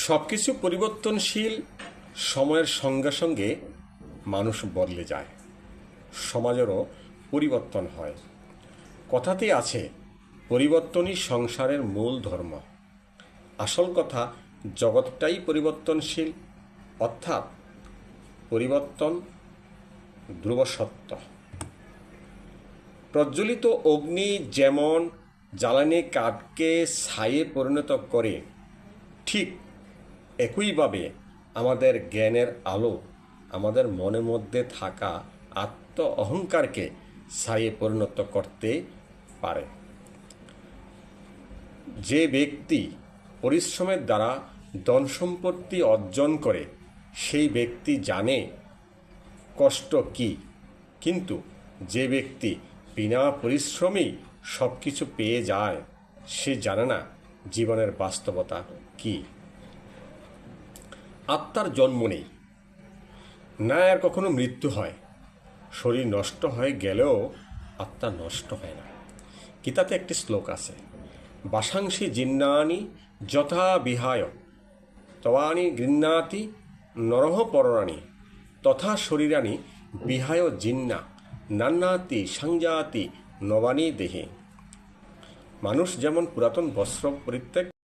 সব কিছু পরিবর্তনশীল। সময়ের সঙ্গে সঙ্গে মানুষ বদলে যায়, সমাজেরও পরিবর্তন হয়। কথাতেই আছে, পরিবর্তনই সংসারের মূল ধর্ম। আসল কথা, জগৎটাই পরিবর্তনশীল, অর্থাৎ পরিবর্তন ধ্রুব সত্য। প্রজ্বলিত অগ্নি যেমন জ্বালানি কাঠকে ছাইয়ে পরিণত করে, ঠিক একইভাবে আমাদের জ্ঞানের আলো আমাদের মনের মধ্যে থাকা আত্ম অহংকারকে ছাইয়ে পরিণত করতে পারে। যে ব্যক্তি পরিশ্রমের দ্বারা ধন সম্পত্তি অর্জন করে, সেই ব্যক্তি জানে কষ্ট কি। কিন্তু যে ব্যক্তি বিনা পরিশ্রমেই সব কিছু পেয়ে যায়, সে জানে না জীবনের বাস্তবতা কি। আত্মার জন্ম নেই, না আর কখনো মৃত্যু হয়। শরীর নষ্ট হয়ে গেলেও আত্মা নষ্ট হয় না। গীতাতে একটি শ্লোক আছে, বাসাংসি জিন্নানি যথা বিহায় তবানি গৃহ্ণাতি নরহ পরাণি তথা শরীরানি বিহায় জিন্না নান্নাতি সংজাতি নবানি দেহে। মানুষ যেমন পুরাতন বস্ত্র পরিত্যাগ